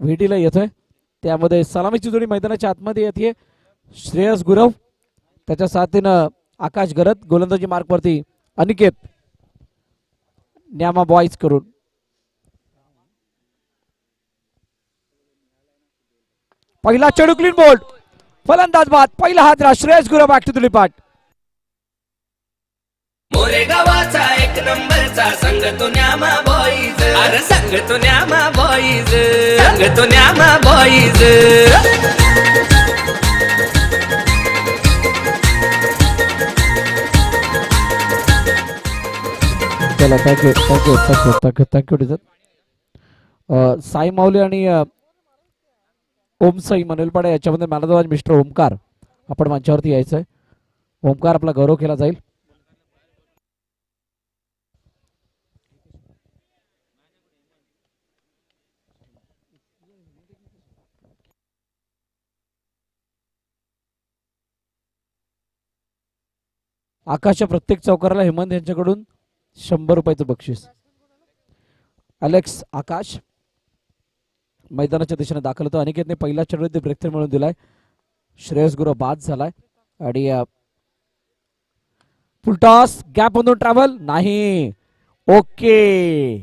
भेटीला येतोय. त्यामध्ये सलामीची जोडी मैदानाच्या आतमध्ये येते. श्रेयस गुरव त्याच्या साथीनं आकाश गरत, गोलंदाजी मार्कवरती अनिकेत न्यामा बॉईज करून. पहिला चेंडू क्लीन बोल्ड, फलंदाज बाद, पहिला हात Shreyas Gurav back to the path. मोरेगावाचा एक नंबरचा संघ तो न्यामा बॉईज, अरे संघ तो न्यामा बॉईज, संघ तो न्यामा बॉईज. चला thank you thank you thank you thank you thank you diesel. Sai Mauli आणि ओम साई मनोलपाडे याच्यामध्ये man of the match mister Omkar आपण मंचावरती यायचंय. ओमकार आपला गौरव केला जाईल. आकाशच्या प्रत्येक चौकाराला हेमंत यांच्याकडून 100 रुपयाचं बक्षीस. अलेक्स आकाश मैदानाच्या दिशेने दाखल होतो. अनिकेतने पहिला चेंडू ब्रेक थ्रू मिळून दिलाय. श्रेयस गुरव बाद झालाय आणि फुलटॉस गॅप मधून ट्रॅव्हल नाही. ओके,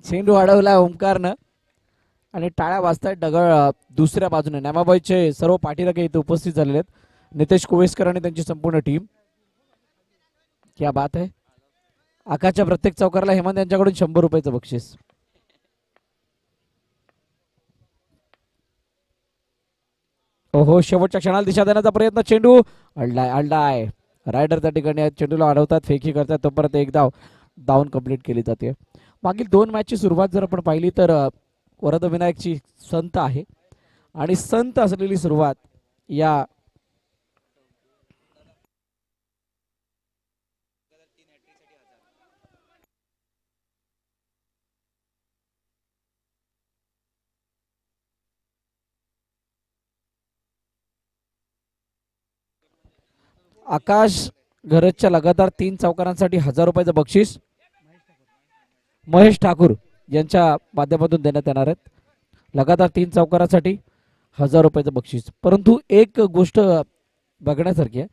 चेंडू अडवला ओमकारनं आणि टाळ्या वाजतायत डगळ दुसऱ्या बाजूने. न्यामाबाईचे सर्व पाठीराखे इथे उपस्थित झालेले आहेत. नितेश कोवेसकर आणि त्यांची संपूर्ण टीम. क्या बात आहे. आकाशच्या प्रत्येक चौकाराला हेमंत यांच्याकडून 100 रुपयाचं बक्षीस. ओहो, शेवटच्या क्षणाला दिशा देण्याचा प्रयत्न. चेंडू अडलाय. रायडर त्या ठिकाणी चेंडूला अडवतात, फेकी करतात. तोपर्यंत एक धावून कंप्लीट केली जाते. मागील 2 मॅचची सुरुवात जर आपण पाहिली तर वरद विनायकची संत आहे आणि संत असलेली सुरुवात या आकाश घरजच्या लगातार 3 चौकारांसाठी 1000 रुपयाचं बक्षीस महेश ठाकूर यांच्या माध्यमातून देण्यात येणार आहेत. लगातार 3 चौकारांसाठी 1000 रुपयाचं बक्षीस. परंतु एक गोष्ट बघण्यासारखी आहे.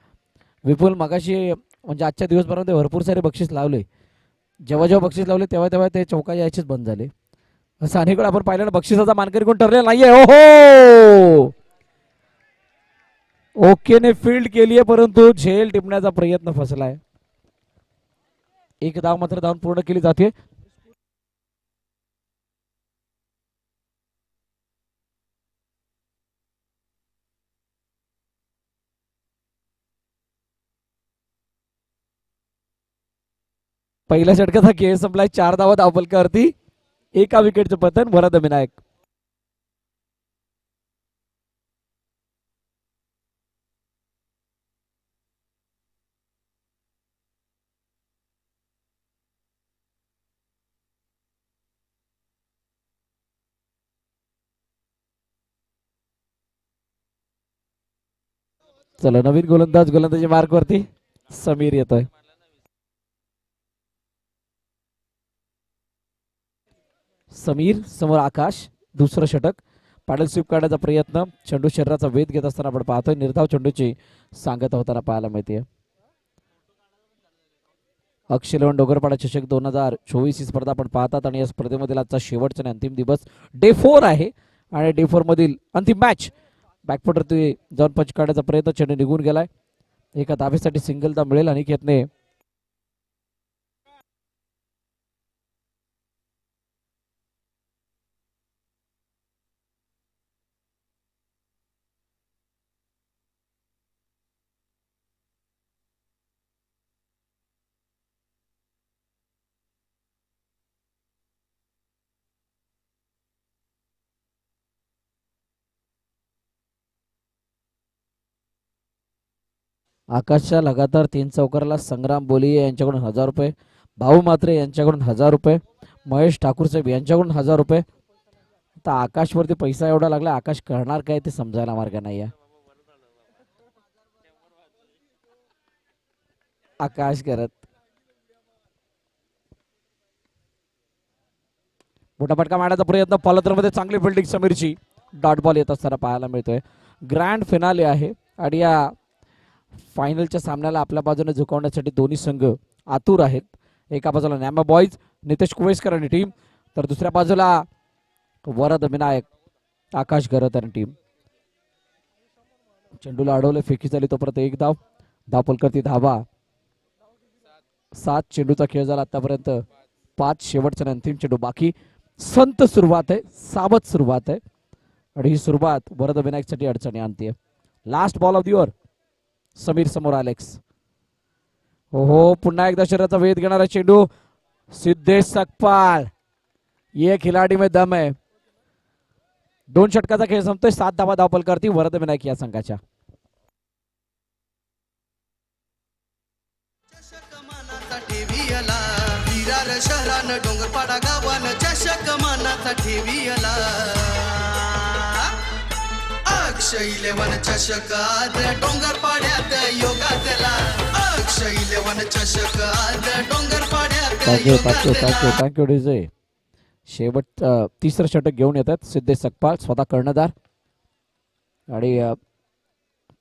विपुल मगाशी म्हणजे आजच्या दिवसभरामध्ये भरपूर सारे बक्षीस लावले. जेव्हा जेव्हा बक्षीस लावले तेव्हा तेव्हा ते चौका यायचेच बंद झाले. असं अनेक वेळा आपण पाहिलं. बक्षिसाचा मानकरी कोण ठरलेला नाहीये. ओहो, ओकेने फील्ड केली आहे परंतु झेल टिपण्याचा प्रयत्न फसलाय. एक धाव मात्र धावून पूर्ण केली जाते. पहिल्या षटकाचा खेळ संपलाय. 4 धावा धावफलकावरती. एका विकेटचं पतन. वरद विनायक. चला नवीन गोलंदाजी मार्क वरती समीर येतोय. समीर समोर आकाश. दुसरं षटक. पॅडल स्वीप काढण्याचा प्रयत्न. चेंडू शरीराचा वेध घेत असताना आपण पाहतोय. निर्धाव चेंडूची सांगता होताना पाहायला मिळते. अक्षय लवण डोगरपाडा चषक 2024 ही स्पर्धा आपण पाहतात आणि या स्पर्धेमधील आजचा शेवटचा आणि अंतिम दिवस डे 4 आहे आणि डे 4 मधील अंतिम मॅच. बॅकफुटवरती जाऊन पंच काढण्याचा प्रयत्न. चेंडू निघून गेलाय. एका धावेसाठी सिंगलदा मिळेल. अनिकेतने आकाशच्या लगातार 3 चौकाराला संग्राम बोलिये यांच्याकडून 1000 रुपये. भाऊ मात्रे यांच्याकडून 1000 रुपये. महेश ठाकूर साहेब यांच्याकडून 1000 रुपये. आता आकाशवरती पैसा एवढा लागला. आकाश करणार काय ते समजायला मार्ग नाही आहे. आकाश करत मोठा फटका मारण्याचा प्रयत्न फलंदाजमध्ये चांगली फिल्डिंग समीरची. डॉट बॉल येत असताना पाहायला मिळतोय. ग्रँड फिनाले आहे आणि या फायनलच्या सामन्याला आपल्या बाजूने झुकवण्यासाठी दोन्ही संघ आतुर आहेत. एका बाजूला नॅमा बॉईज नितेश कुवेसकर आणि टीम, तर दुसऱ्या बाजूला वरद विनायक आकाश गरत आणि टीम. चेंडूला अडवले, फेकी झाली तोपर्यंत एक धाव. धावपल करती धावा. 7 चेंडूचा खेळ झाला आतापर्यंत. 5 शेवटचा आणि अंतिम चेंडू बाकी. संत सुरुवात आहे, सावध सुरुवात आहे आणि ही सुरुवात वरद विनायकसाठी अडचणी आणते. Last ball of the over. Sameer समोर अलेक्स. हो पुन्हा एकदा शरीराचा वेध घेणारा चेंडू. सिद्धेश सकपाल, ये खिलाडी में दम है. 2 षटकाचा खेळ संपतोय. 7 धावा धावपल करती वरद विनायक या संघाच्या. शहरानं डोंगरपाडा गावानं चषक मानाचा ठेवीला. अक्षय 11 चषक आज डोंगरपाड्यात योगातला. अक्षय 11 चषक आज डोंगरपाड्यात योगातला. Thank you DJ. शेवट तिसरं षटक घेऊन येतात सिद्धेश सकपाल, स्वतः कर्णधार. आणि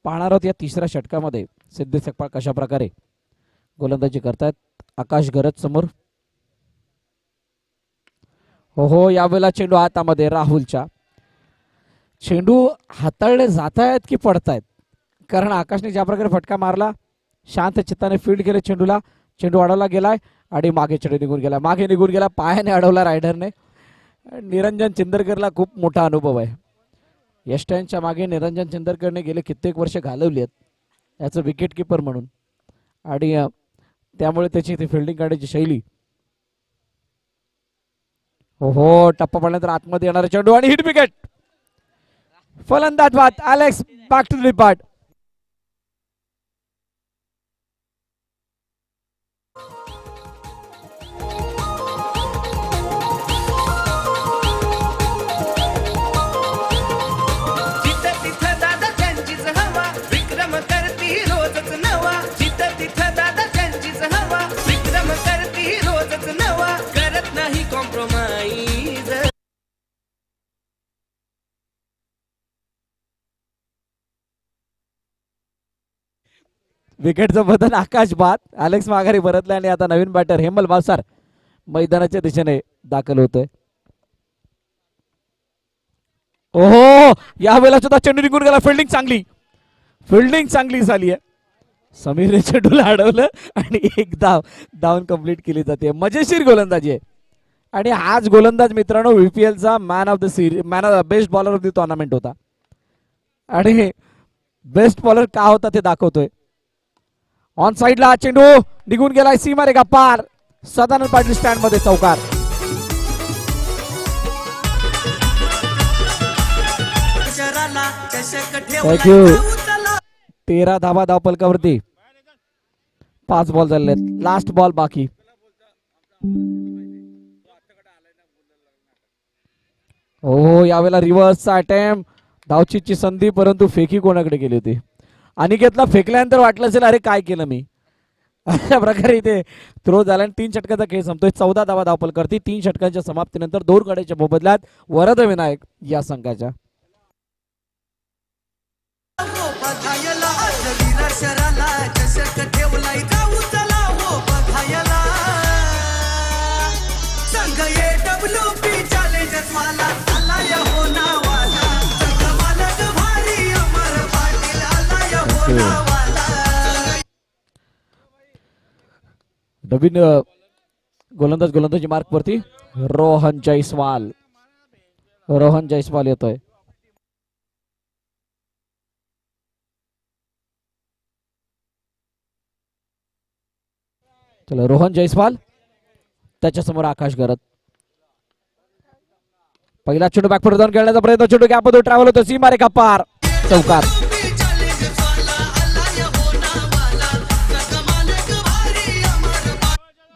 पाहणार आहोत या तिसऱ्या षटकामध्ये सिद्धेश सकपाल कशा प्रकारे गोलंदाजी करतायत. आकाश गरज समोर. हो यावेळेला चेंडू हातामध्ये राहुलच्या. चेंडू हाताळले जात आहेत की पडतायत, कारण आकाशने ज्या प्रकारे फटका मारला शांत चित्ताने फील्ड केले चेंडूला. चेंडू अडवला गेलाय आणि मागे चेंडू निघून गेला. पायाने अडवला रायडरने. निरंजन चिंदरकरला खूप मोठा अनुभव आहे. यष्टांच्या मागे निरंजन चिंदरकरने गेले कित्येक वर्ष घालवली आहेत याचं विकेट किपर म्हणून, आणि त्यामुळे त्याची ती फिल्डिंग काढण्याची शैली. हो टप्पा पडल्यानंतर आतमध्ये येणारा चेंडू आणि हिट विकेट. फलंदाज बाद. Alex back to the part. जिथं तिथं दादा त्यांचीच हवा, विक्रम करती रोजच नवा. जिथं तिथं दादा त्यांचीच हवा, विक्रम करती रोजच नवा. करत नाही कॉम्प्रोमाइज. विकेटचं बदल आकाश बाद. अलेक्स माघारी परतले आणि आता नवीन बॅटर हेमल भावसार मैदानाच्या दिशेने दाखल होतोय. ओहो यावेळेला सुद्धा चेंडू निघून गेला. फिल्डिंग चांगली झाली आहे. समीरने चेंडूला अडवलं आणि एक धाव कंप्लीट केली जाते. मजेशीर गोलंदाजी आहे आणि हाच गोलंदाज मित्रांनो VPLचा man of the series, best bowler of the tournament होता. आणि बेस्ट बॉलर का होता ते दाखवतोय. ऑन साइडला चेंडू निघून गेलाय. सीमा रेखा पार. सदानंद पाटील स्टँड मध्ये चौकार. थँक्यू. 13 धावा धावपलकावरती. 5 बॉल झालेले आहेत. लास्ट बॉल बाकी. हो यावेळेला रिव्हर्सचा अटेम्प्ट. धावचीची संधी, परंतु फेकी कोणाकडे गेली होती. अनिकेतला फेकल्यानंतर वाटलं असेल अरे काय केलं मी. अशा प्रकारे इथे थ्रो झाला आणि 3 षटकाचा खेळ संपतोय. 14 धावा धावपल करते. 3 षटकांच्या समाप्तीनंतर 2 गड्याच्या मोबदल्यात वरद विनायक या संघाच्या. नवीन गोलंदाजी मार्क वरती रोहन जयस्वाल येतोय. चला रोहन जयस्वाल, त्याच्यासमोर आकाश गरत. पहिला चेंडू बॅकफुट जाऊन खेळण्याचा प्रयत्न. चेंडू गॅपमधून ट्रॅव्हल होतो. सीमा रेखा पार. चौकार.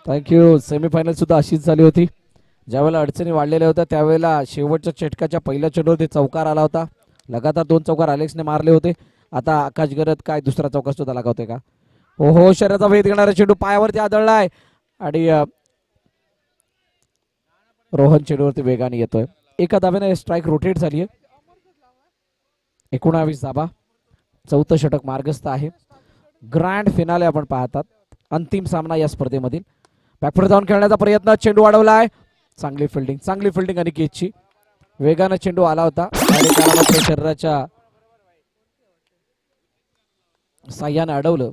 थँक्यू. सेमीफायनल सुद्धा अशीच झाली होती. ज्यावेळेला अडचणी वाढलेल्या होत्या त्यावेळेला शेवटच्या षटकाच्या पहिल्या चेंडूवरती चौकार आला होता. लगातार 2 चौकार अलेक्सने मारले होते. आता आकाश गरत काय दुसरा चौकार सुद्धा लगावतोय का. हो शरीराचा वेध घेणारा चेंडू पायावरती आदळलाय आणि रोहन चेंडूवरती वेगाने येतोय. एका धाब्याने स्ट्राईक रोटेट झाली आहे. 19 धाबा. चौथं षटक मार्गस्थ आहे. ग्रँड फिनाले आपण पाहतात. अंतिम सामना या स्पर्धेमधील. बॅकफुट जाऊन खेळण्याचा प्रयत्न. चेंडू अडवलाय. चांगली फिल्डिंग अनिकेतची. वेगानं चेंडू आला होता आणि त्याला मात्र शरीराच्या साह्यानं अडवलं.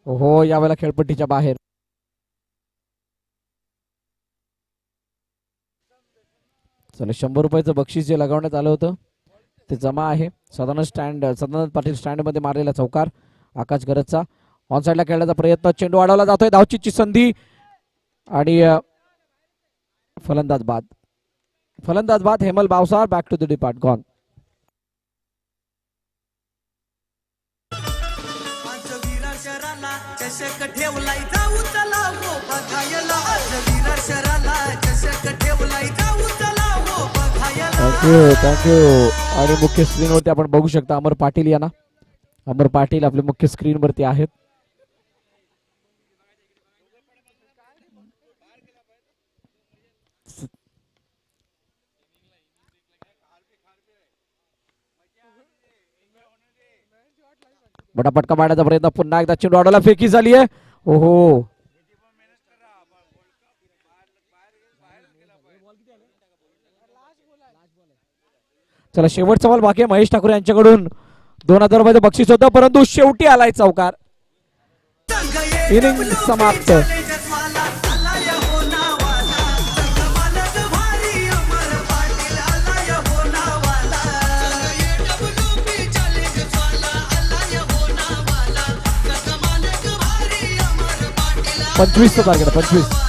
हो, यावेळेला खेळपट्टीच्या बाहेर. चला, 100 रुपयाचं बक्षीस जे लगावण्यात आलं होतं ते जमा आहे. सदानंद पाटील स्टँड मध्ये मारलेला चौकार आकाश गरजचा. ऑन साइडला खेळण्याचा प्रयत्न. चेंडू अडवला जातोय. धावचीची संधी आणि फलंदाज बाद. Hemal Bavsar back to the depart gone. आज विरार शहराला चषक ठेवलाय जाऊ चला हो बघायला. आज विरार शहराला चषक ठेवलाय जाऊ चला हो बघायला. थँक्यू. आणि मुख्य स्क्रीनवरती आपण बघू शकता अमर पाटील यांना. अमर पाटील आपल्या मुख्य स्क्रीनवरती आहेत. मोठा पटका मारण्याचा प्रयत्न. पुन्हा एकदा चेंडू अडवला. फेकी झाली आहे. ओहो, चला, शेवटचा बॉल बाकी आहे. महेश ठाकूर यांच्याकडून 2000 रुपयाचं बक्षीस होतं, परंतु शेवटी आलाय चौकार. इनिंग समाप्त. पंचवीसचं टार्गेट. 25.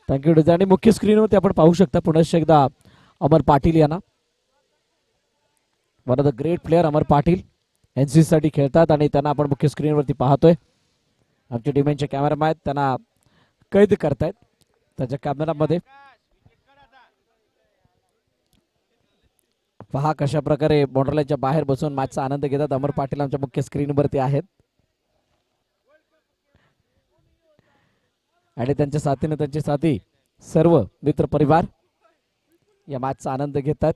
थँक्यू. आणि मुख्य स्क्रीनवरती आपण पाहू शकता पुनश्च एकदा अमर पाटील यांना. One of the great player Amar Patil NCC साठी खेळतात आणि त्यांना आपण मुख्य स्क्रीनवरती पाहतोय. आमचे डिमेनचे कॅमेरामॅन आहेत, त्यांना कैद करतायत त्याच्या कॅमेरामध्ये. पहा कशा प्रकारे बॉर्डरलाईनच्या बाहेर बसून मॅचचा आनंद घेतात. अमर पाटील आमच्या मुख्य स्क्रीनवरती आहेत आणि त्यांच्या साथीने त्यांचे साथी सर्व मित्र परिवार या मॅचचा आनंद घेतात.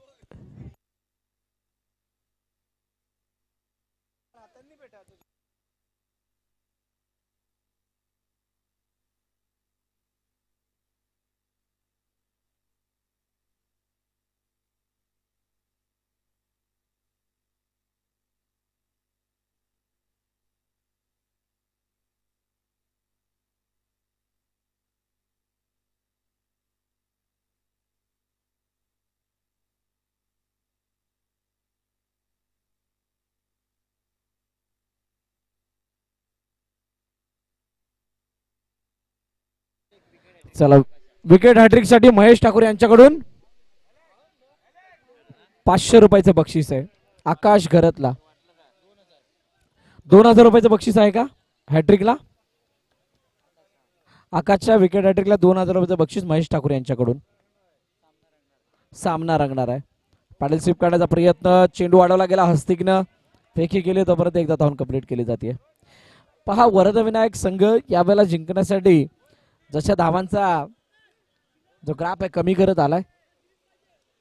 चला, विकेट हॅट्रिक साठी महेश ठाकूर यांच्याकडून 500 रुपयाचं बक्षीस आहे. आकाश घरतला 2000 रुपयाचं बक्षीस आहे का हॅट्रिकला? आकाशच्या विकेट हॅट्रिकला 2000 रुपयाचं बक्षीस महेश ठाकूर यांच्याकडून. सामना रंगणार आहे. पॅडल स्वीप करण्याचा प्रयत्न. चेंडू अडवला गेला. हस्तिकनं फेकी केली तर परत एकदा धावून कंप्लीट केली जाते. पहा, वरदविनायक संघ यावेळेला जिंकण्यासाठी जशा धावांचा जो ग्राफ आहे कमी करत आलाय,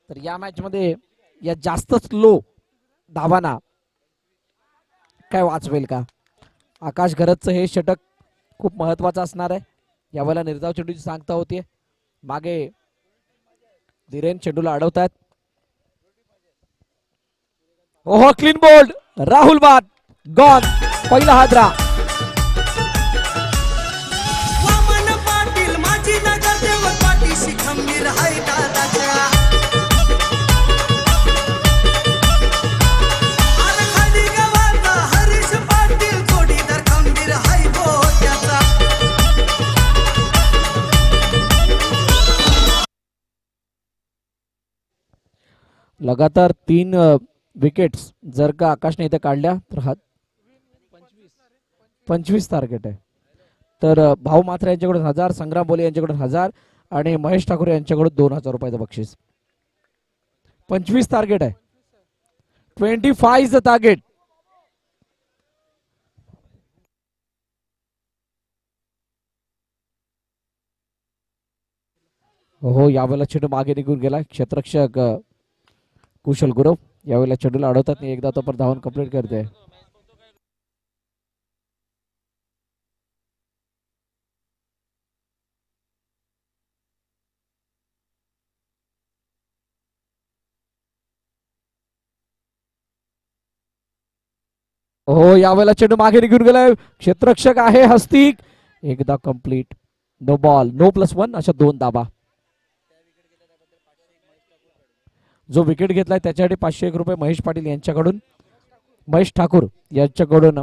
तर या मॅच मध्ये या जास्तच लो धावांना काय वाचवेल का? आकाश घरतचं हे षटक खूप महत्वाचं असणार आहे. यावेळेला निर्धाव चेंडूची सांगता होतीये. मागे धीरेन चेंडूला अडवतात. ओहो, क्लीन बोल्ड. राहुल बाद गॉन. पहिला हादरा. खंबीर हाय दादाच्या खाली गावाचा हरीश पाटील जोडीदार खंबीर हाय गो. लगातार 3 विकेट्स जर का आकाशने इथे काढल्या तर 25 टार्गेट आहे. तर भाऊ मात्रे यांच्याकडून 1000, संग्राम बोले यांच्याकडून 1000 आणि महेश ठाकूर यांच्याकडून 2000 रुपयाचं बक्षीस. 25 टार्गेट आहे. 25 इज द टार्गेट. हो यावेळेला चेंडू मागे निघून गेला. क्षेत्ररक्षक कुशल गुरव यावेळेला चेंडूला अडवतात नाही, एकदा तो पण धावून कंप्लीट करते. हो यावेळेला चेंडू मागे निघून गेलाय. क्षेत्ररक्षक आहे हस्तिक, एकदा कंप्लीट. नो बॉल, नो +1 अशा 2 धाबा. जो विकेट घेतलाय त्याच्यासाठी 501 रुपये महेश पाटील यांच्याकडून, महेश ठाकूर यांच्याकडून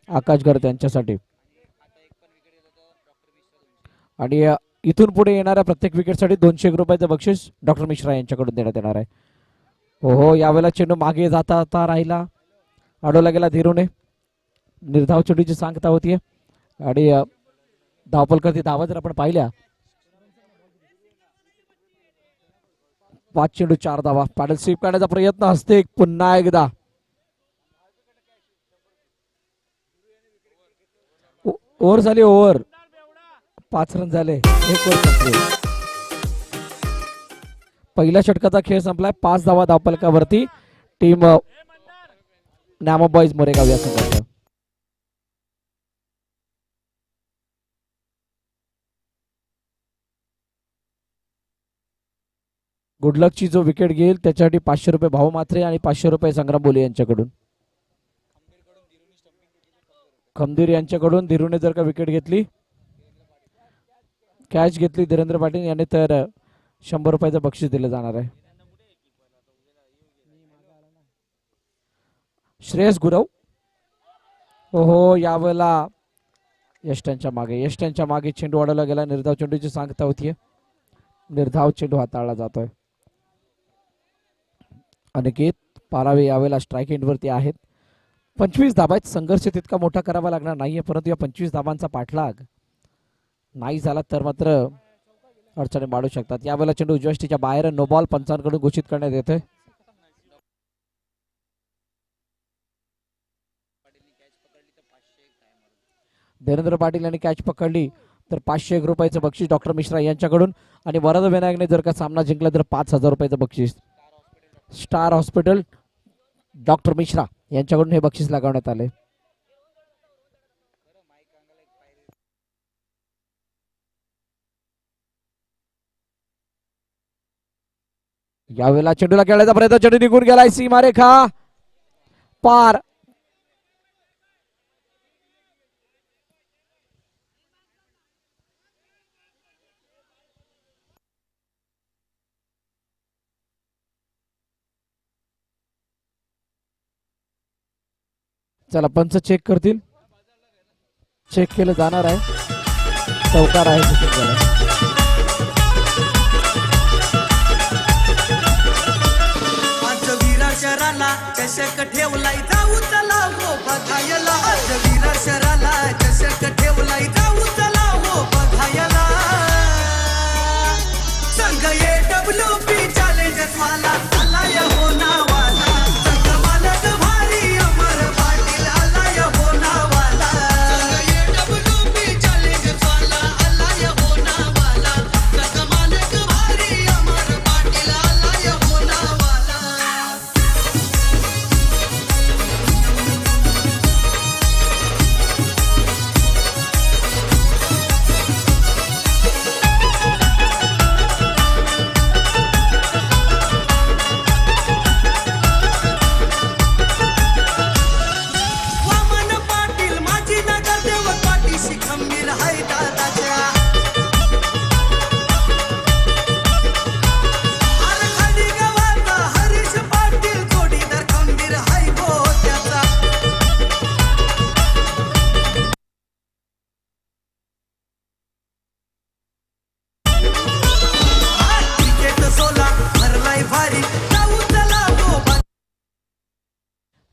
आकाश गर्द यांच्यासाठी. आणि इथून पुढे येणाऱ्या प्रत्येक विकेटसाठी 201 रुपयाचं बक्षीस डॉक्टर मिश्रा यांच्याकडून देण्यात येणार आहे. हो यावेळेला चेंडू मागे जाता राहिला, अडवला गेला धीरूने. निर्धाव चेंडूची सांगता होतीये आणि धावपलकरती धावा जर आपण पाहिल्या 5 चेंडू 4 धावा. पॅडल स्वीप करण्याचा प्रयत्न असते पुन्हा एकदा. ओव्हर झाली, ओव्हर 5 रन झाले. 1 ओव्हर संपली. पहिल्या षटकाचा खेळ संपलाय. 5 धावा धावपलकावरती टीम नामा बॉईज मोरेगाव या संघाचा. गुडलकची जो विकेट घेईल त्याच्यासाठी 500 रुपये भाऊ मात्रे आणि 500 रुपये संग्राम बोले यांच्याकडून. खमदीर यांच्याकडून धीरूने जर का विकेट घेतली, कॅच घेतली धीरेंद्र पाटील यांनी, तर 100 रुपयाचं बक्षीस दिलं जाणार आहे. श्रेयस गुरव हो यावेळेला यष्टांच्या मागे चेंडू अडवला गेला. निर्धाव चेंडूची सांगता होतीये. निर्धाव चेंडू हाताळला जातोय. अनिकेत पारावे यावेळेला स्ट्राईक एंडवरती आहेत. 25 धाबा आहेत. संघर्ष तितका मोठा करावा लागणार नाहीये, परंतु या 25 धाबांचा पाठलाग नाही झाला तर मात्र अडचणी वाढू शकतात. यावेळेला चेंडू उजव्या बाहेर, नो बॉल पंचांकडून घोषित करण्यात येते. धीरेंद्र पाटील यांनी कॅच पकडली तर 501 रुपयाचं बक्षीस डॉक्टर मिश्रा यांच्याकडून. आणि वरद विनायकने जर का सामना जिंकला तर 5000 रुपयाचं बक्षीस स्टार हॉस्पिटल डॉक्टर मिश्रा यांच्याकडून हे बक्षीस लगावण्यात आले. यावेळेला चेंडूला खेळण्याचा प्रयत्न, चेंडू निघून गेलाय सीमारेखा पार. चला पंच चेक करतील. चेक केलं जाणार आहे. चौकार आहे. आज विरार शहराला चषक ठेवलाय, जाऊ चला हो बघायला. आज विरार शहराला चषक ठेवलाय, जाऊ चला हो बघायला. संघ AWP चॅलेंजर्स वाला आलाय हो नावाला. संघ मालक भारी अमर पाटील आलाय हो नावाला. संघ AWP चॅलेंजर्स वाला आलाय हो नावाला. संघ मालक भारी अमर पाटील आलाय हो नावाला.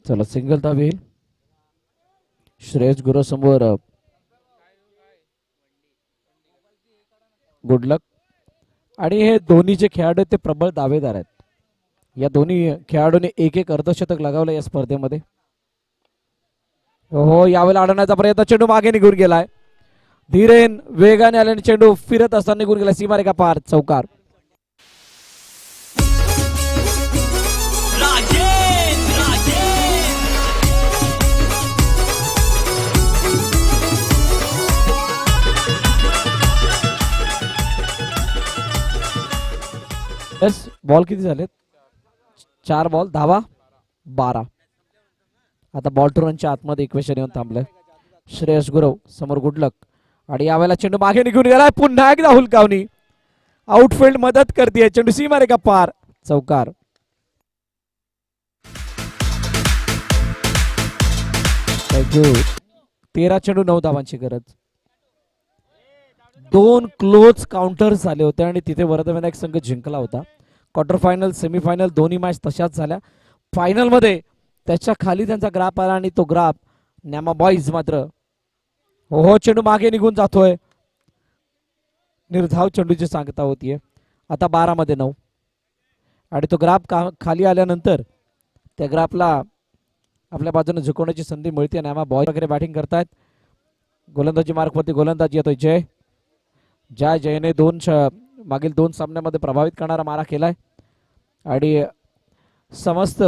चला सिंगल धाव येईल. श्रेयस गुरव समोर गुड लक. आणि हे दोन्ही जे खेळाडू आहेत ते प्रबळ दावेदार आहेत. या दोन्ही खेळाडूंनी एक एक अर्धशतक लगावलं या स्पर्धेमध्ये. हो यावेळेला अडवण्याचा प्रयत्न, चेंडू मागे निघून गेलाय. धीरेन वेगाने आल्याने चेंडू फिरत असताना निघून गेला सीमारेखा पार. चौकार. बॉल किती झालेत? 4 बॉल, धावा 12. आता बॉल टू रनच्या आतमध्ये इक्वेशन येऊन थांबलंय. श्रेयस गुरव समोर गुडलक. आणि यावेळेला चेंडू मागे निघून गेलाय. पुन्हा एकदा हुलकावणी. आउटफील्ड मदत करते. चेंडू सीमारेखा पार. चौकार. थँक्यू. 13 चेंडू 9 धावांची गरज. 2 क्लोज काउंटर्स झाले होते आणि तिथे वरदविनायक संघ जिंकला होता. क्वार्टर फायनल सेमीफायनल दोन्ही मॅच तशाच झाल्या. फायनल मध्ये त्याच्या खाली त्यांचा ग्राफ आला आणि तो ग्राफ न्यामा बॉईज मात्र हो चेंडू मागे निघून जातोय. निर्धाव चेंडूची सांगता होतीये. आता 12 मध्ये 9 आणि तो ग्राफ खाली आल्यानंतर त्या ग्राफला आपल्या बाजूने झुकवण्याची संधी मिळते. न्यामा बॉईज वगैरे बॅटिंग करतायत. गोलंदाजी मार्कवरती गोलंदाज येतोय जय. जयने मागील 2 सामन्यामध्ये प्रभावित करणारा मारा केलाय आणि समस्त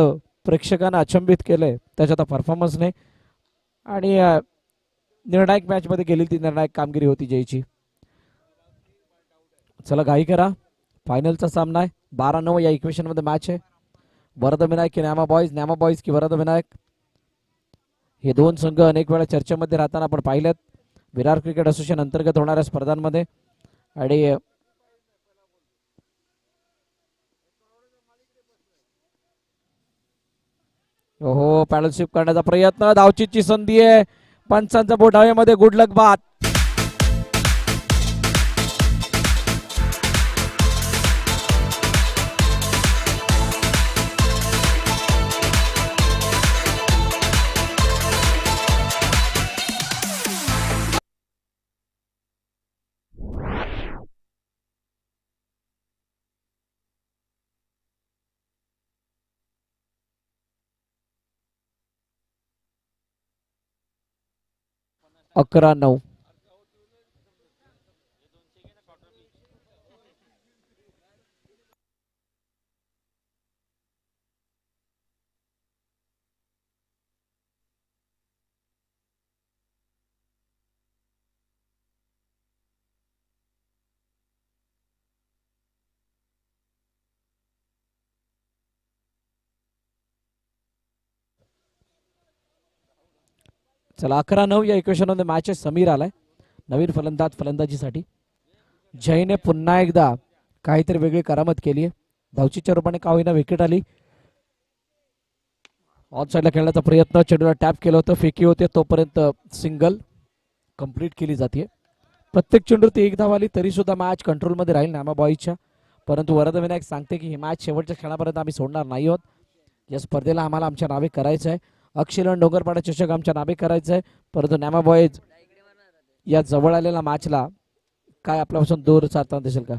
प्रेक्षकांना अचंबित केलंय त्याच्या परफॉर्मन्सने. आणि निर्णायक मॅच मध्ये गेलेली ती निर्णायक कामगिरी होती जयची. चला घाई करा. फायनलचा सामना आहे. 12-9 या इक्वेशन मध्ये मॅच आहे. वरदविनायक की न्यामा बॉईज की वरदविनायक. हे 2 संघ अनेक वेळा चर्चेमध्ये राहताना आपण पाहिलेत विरार क्रिकेट असोसिएशन अंतर्गत होणाऱ्या स्पर्धांमध्ये. आणि हो पॅडल स्वीप करण्याचा प्रयत्न. धावचीची संधी आहे. पंचांचा बोट हवेमध्ये. गुडलक बाद. अकरा 9. चला 11-9 या इक्वेशन मध्ये मॅच आहे. समीर आलाय नवीन फलंदाजीसाठी. जयने पुन्हा एकदा काहीतरी वेगळी करामत केली आहे. धावचीच्या रूपाने का होईना विकेट आली. ऑन साईडला खेळण्याचा प्रयत्न. चेंडूला टॅप केलं होतं. फेकी होते तोपर्यंत सिंगल कंप्लीट केली जाते. प्रत्येक चेंडूवरती 1 धाव आली तरी सुद्धा मॅच कंट्रोलमध्ये राहील न्यामा बॉईजच्या. परंतु वरदविनायक सांगते की ही मॅच शेवटच्या खेळापर्यंत आम्ही सोडणार नाही आहोत. या स्पर्धेला आम्हाला आमच्या नावे करायचं आहे. अक्षिलन डोंगरपाडा चषक आमच्या नावे करायचं आहे. परंतु न्यामा बॉईज या जवळ आलेल्या मॅचला काय आपल्यापासून दूर सारताना दिसेल का?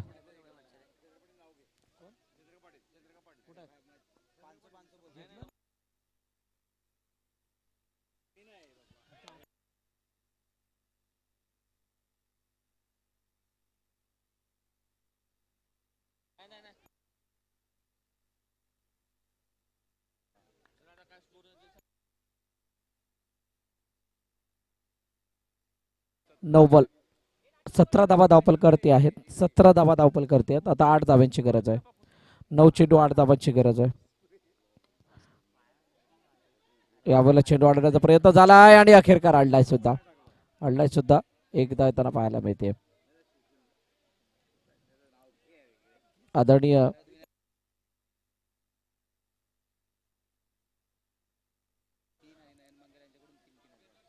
नऊ बॉल 17 धावा धावपल करते आहेत. 17 धावा धावपल करते आहेत. आता 8 धाव्यांची गरज आहे. 9 चेंडू 8 धावांची गरज आहे. यावेळेला चेंडू अडवण्याचा प्रयत्न झालाय आणि अखेरकार अडलाय सुद्धा एकदा येताना पाहायला मिळते. आदरणीय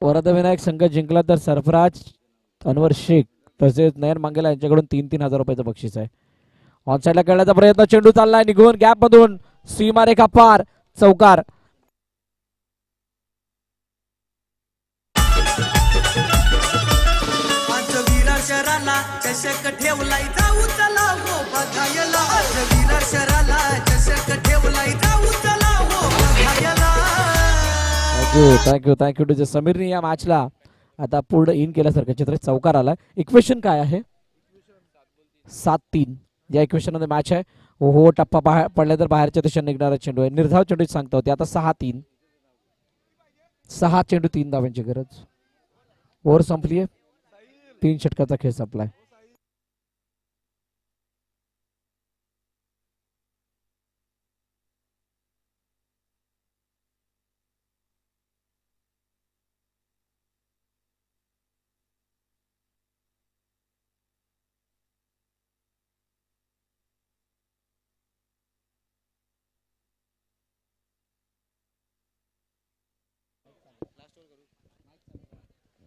वरदविनायक संघ जिंकला तर सरफराज अनवर शेख तसेच नयन मंगेला यांच्याकडून 3-3 हजार रुपयाचं बक्षीस आहे. ऑन साईडला खेळण्याचा प्रयत्न. चेंडू चाललाय निघून गॅप मधून. सीमारेखा पार. चौकार. चषक ठेवलाय जाऊ चला हो बघायला आज विराट शहराला चषक ठेवलाय जाऊ चला हो बघायला थँक्यू टू समीरने या मॅचला आता पूर्ण इन केल्यासारखं चित्र चौकार आलाय. इक्वेशन काय आहे? 7-3 या इक्वेशन मध्ये मॅच आहे. हो टप्पा बाहेर पडला तर बाहेरच्या दिशेने निघणारा चेंडू आहे. निर्धाव चेंडू सांगता होते. आता 6-3 6 चेंडू 3 धावांची गरज. ओव्हर संपलीये. 3 षटकाचा खेळ संपलाय.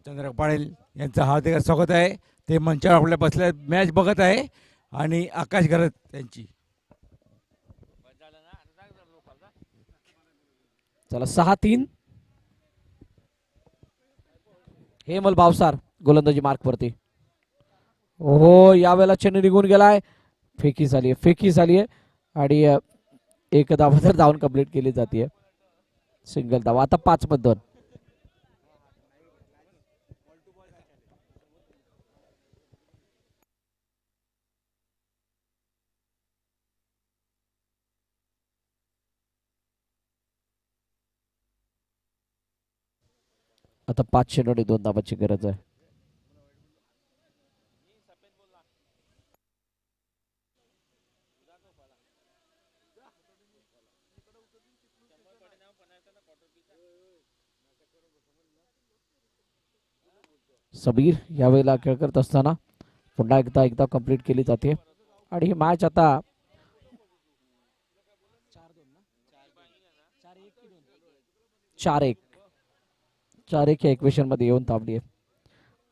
चंद्रकांत पाटील यांचं हार्दिक स्वागत आहे. ते मंचावर आपल्या बसल्या मॅच बघत आहे आणि आकाश घरत त्यांची चला 6-3 हेमल भावसार गोलंदाजी मार्क वरती. हो यावेळेला चेंडू निघून गेलाय. फेकी झालीये आणि एक धावा तर धावून कंप्लीट केली जाते. सिंगल धावा. आता 5-2 आता 5 चेंडू आणि 2 धावांची गरज आहे. समीर यावेळेला खेळ करत असताना पुन्हा एकदा कंप्लीट केली जाते आणि ही मॅच आता 4-1 या इक्वेशन मध्ये येऊन थांबली आहे.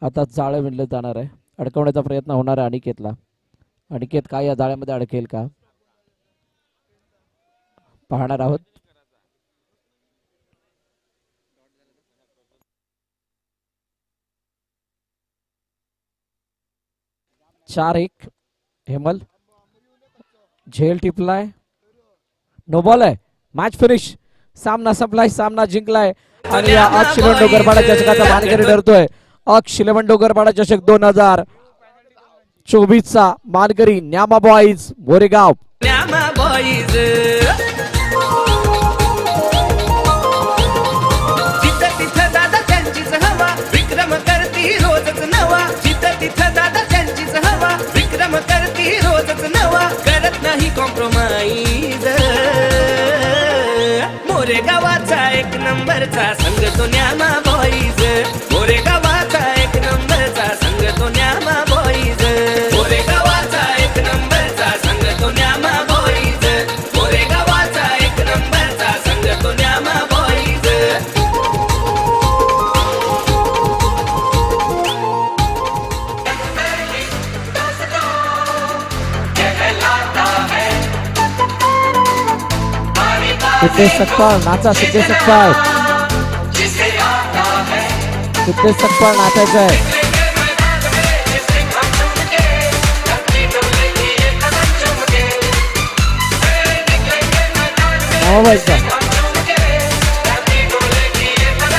आता जाळं विणलं जाणार आहे. अडकवण्याचा प्रयत्न होणार आहे अनिकेतला. अनिकेत काय या जाळ्यामध्ये अडकेल का पाहणार आहोत. चार एक हेमल झेल टिपलाय. नो बॉल आहे. Match finish. सामना संपलाय. सामना जिंकलाय आणि या अक्षिलवंडो गरबाडा चषकाचा मानकरी ठरतोय. अक्षिलवंडो गरबाडा चषक 2024 चा मानकरी न्यामा बॉईज मोरेगाव. न्यामा बॉईज जिथं तिथं दादा त्यांचीच हवा विक्रम करती रोजच नवा. जिथं तिथं दादा त्यांचीच हवा विक्रम करती रोजच नवा. करत नाही कॉम्प्रोमाइज. मोरेगावाचा एक नंबरचा संघ तो न्यामा बॉईज. मोरेगावाचा एक नंबरचा संघ तो न्यामा बॉईज. मोरेगावाचा एक नंबरचा संघ तो न्यामा बॉईज. मोरेगावाचा एक नंबरचा संघ तो न्यामा बॉईज. सिद्धेश सकपाळ नाचा. सिद्धेश सकपाळ नाचायचं आहे. नवाबाईचा